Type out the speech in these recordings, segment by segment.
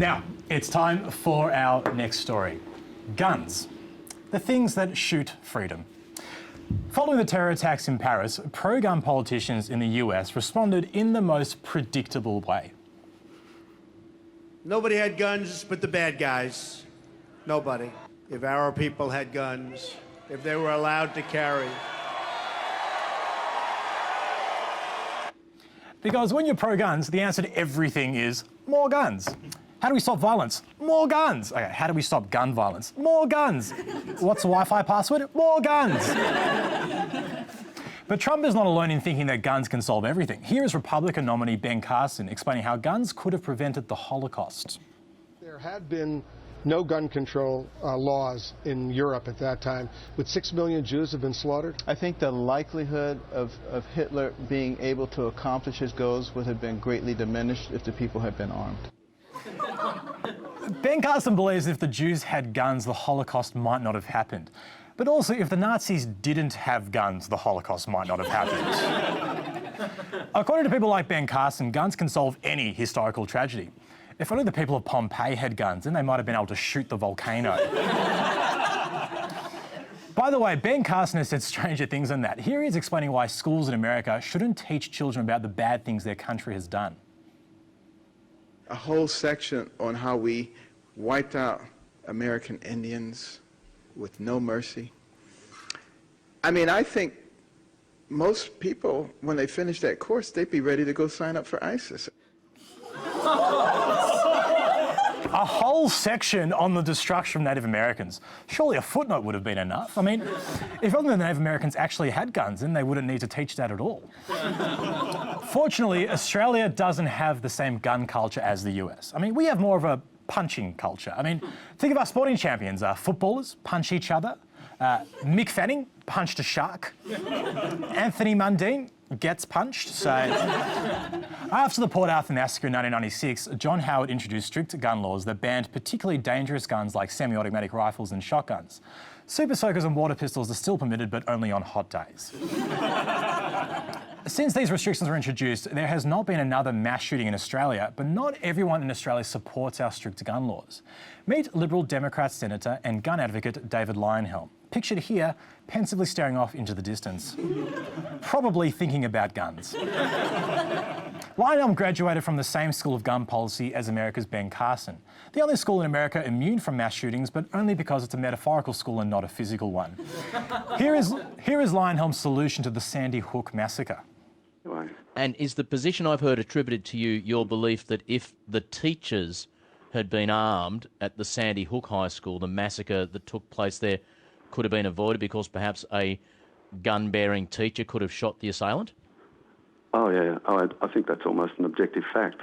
Now, it's time for our next story. Guns. The things that shoot freedom. Following the terror attacks in Paris, pro-gun politicians in the US responded in the most predictable way. Nobody had guns but the bad guys. Nobody. If our people had guns, if they were allowed to carry. Because when you're pro-guns, the answer to everything is more guns. How do we stop violence? More guns. Okay, how do we stop gun violence? More guns. What's the Wi-Fi password? More guns. But Trump is not alone in thinking that guns can solve everything. Here is Republican nominee Ben Carson explaining how guns could have prevented the Holocaust. There had been no gun control laws in Europe at that time. Would 6 million Jews have been slaughtered? I think the likelihood of Hitler being able to accomplish his goals would have been greatly diminished if the people had been armed. Ben Carson believes if the Jews had guns, the Holocaust might not have happened. But also, if the Nazis didn't have guns, the Holocaust might not have happened. According to people like Ben Carson, guns can solve any historical tragedy. If only the people of Pompeii had guns, then they might have been able to shoot the volcano. By the way, Ben Carson has said stranger things than that. Here he is explaining why schools in America shouldn't teach children about the bad things their country has done. A whole section on how we wiped out American Indians with no mercy. I mean, I think most people, when they finish that course, they'd be ready to go sign up for ISIS. A whole section on the destruction of Native Americans. Surely a footnote would have been enough. I mean, if only the Native Americans actually had guns, then they wouldn't need to teach that at all. Fortunately, Australia doesn't have the same gun culture as the US. I mean, we have more of a punching culture. I mean, think of our sporting champions. Footballers punch each other. Mick Fanning punched a shark. Anthony Mundine gets punched. So after the Port Arthur massacre in 1996, John Howard introduced strict gun laws that banned particularly dangerous guns like semi-automatic rifles and shotguns. Super soakers and water pistols are still permitted, but only on hot days. Since these restrictions were introduced, there has not been another mass shooting in Australia, but not everyone in Australia supports our strict gun laws. Meet Liberal Democrat Senator and gun advocate David Leyonhjelm, pictured here, pensively staring off into the distance, probably thinking about guns. Leyonhjelm graduated from the same school of gun policy as America's Ben Carson, the only school in America immune from mass shootings, but only because it's a metaphorical school and not a physical one. Here is Leyonhjelm's solution to the Sandy Hook massacre. And is the position I've heard attributed to you your belief that if the teachers had been armed at the Sandy Hook High School, the massacre that took place there could have been avoided because perhaps a gun-bearing teacher could have shot the assailant? Oh, yeah. I think that's almost an objective fact.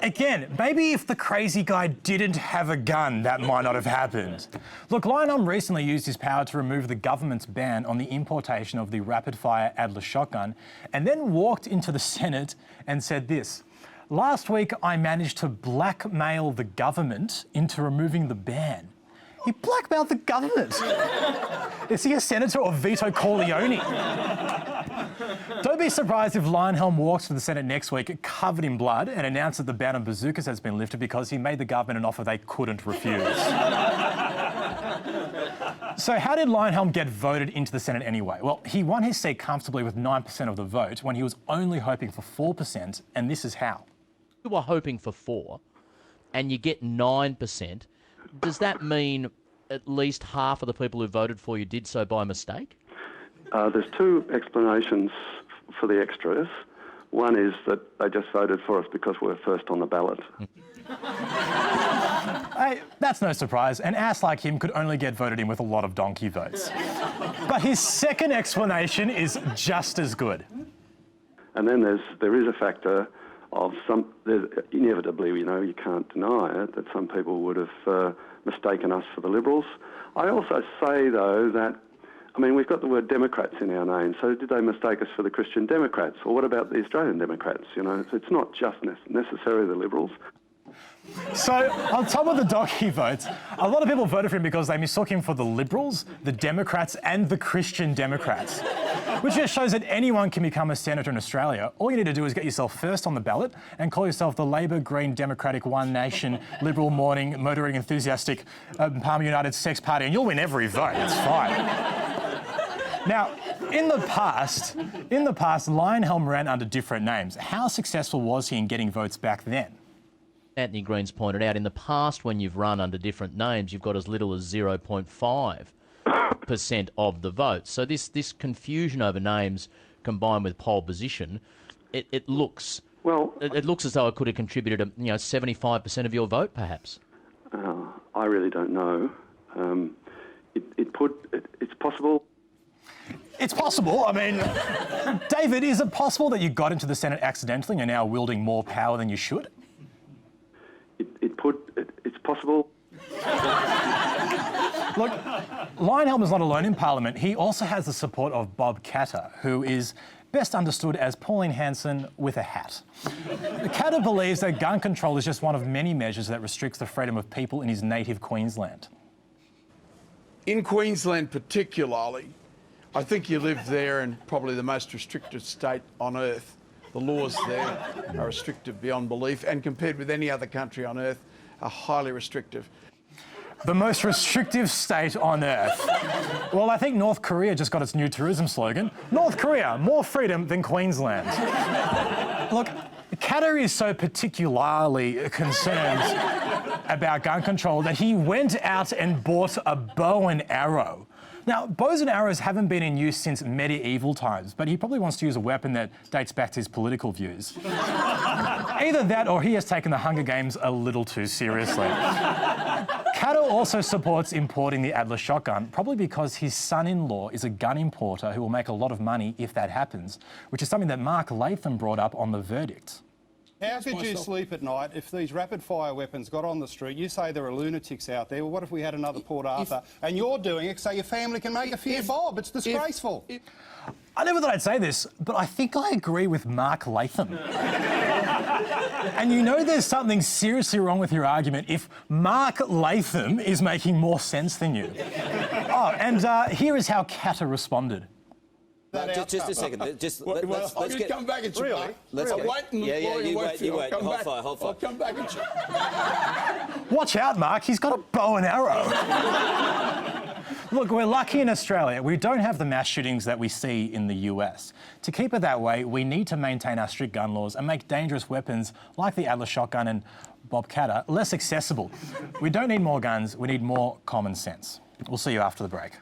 Again, maybe if the crazy guy didn't have a gun, that might not have happened. Look, Leyonhjelm recently used his power to remove the government's ban on the importation of the rapid-fire Adler shotgun and then walked into the Senate and said this: "Last week, I managed to blackmail the government into removing the ban." He blackmailed the government. Is he a senator or Vito Corleone? Don't be surprised if Leyonhjelm walks to the Senate next week covered in blood and announces that the ban on bazookas has been lifted because he made the government an offer they couldn't refuse. So how did Leyonhjelm get voted into the Senate anyway? Well, he won his seat comfortably with 9% of the vote when he was only hoping for 4%, and this is how. You were hoping for 4% and you get 9%. Does that mean at least half of the people who voted for you did so by mistake? There's two explanations for the extras. One is that they just voted for us because we're first on the ballot. Hey, that's no surprise. An ass like him could only get voted in with a lot of donkey votes. But his second explanation is just as good. And then there is a factor of inevitably, you can't deny it, that some people would have mistaken us for the Liberals. I also say, though, that, we've got the word Democrats in our name, so did they mistake us for the Christian Democrats? Or what about the Australian Democrats? It's not just necessarily the Liberals. So, on top of the donkey votes, a lot of people voted for him because they mistook him for the Liberals, the Democrats, and the Christian Democrats, which just shows that anyone can become a senator in Australia. All you need to do is get yourself first on the ballot and call yourself the Labor, Green, Democratic, One Nation, Liberal, motoring enthusiastic, Palmer United Sex Party, and you'll win every vote. It's fine. Now, in the past, Lionhelm ran under different names. How successful was he in getting votes back then? Anthony Green's pointed out, in the past, when you've run under different names, you've got as little as 0.5% of the vote. So this confusion over names combined with pole position, it looks as though it could have contributed to 75% of your vote, perhaps. I really don't know. It's possible. It's possible. I mean, David, is it possible that you got into the Senate accidentally and you're now wielding more power than you should? It's possible. Look, Lionhelm is not alone in Parliament. He also has the support of Bob Katter, who is best understood as Pauline Hanson with a hat. Katter believes that gun control is just one of many measures that restricts the freedom of people in his native Queensland. In Queensland particularly, I think you live there in probably the most restricted state on earth. The laws there are restrictive beyond belief, and compared with any other country on earth, are highly restrictive. The most restrictive state on earth. Well, I think North Korea just got its new tourism slogan. North Korea, more freedom than Queensland. Look, Katter is so particularly concerned about gun control that he went out and bought a bow and arrow. Now, bows and arrows haven't been in use since medieval times, but he probably wants to use a weapon that dates back to his political views. Either that or he has taken the Hunger Games a little too seriously. Katter also supports importing the Adler shotgun, probably because his son-in-law is a gun importer who will make a lot of money if that happens, which is something that Mark Latham brought up on The Verdict. How could you sleep at night if these rapid-fire weapons got on the street? You say there are lunatics out there. Well, what if we had another Port Arthur? And you're doing it so your family can make a few bob. It's disgraceful. I never thought I'd say this, but I think I agree with Mark Latham. And you know there's something seriously wrong with your argument if Mark Latham is making more sense than you. Oh, and here is how Katter responded. Just a second. Let's get... come back and check. Really? I'm waiting. You wait. Hold fire. I'll come back and check. Watch out, Mark. He's got a bow and arrow. Look, we're lucky in Australia. We don't have the mass shootings that we see in the US. To keep it that way, we need to maintain our strict gun laws and make dangerous weapons like the Adler shotgun and Bob Katter less accessible. We don't need more guns. We need more common sense. We'll see you after the break.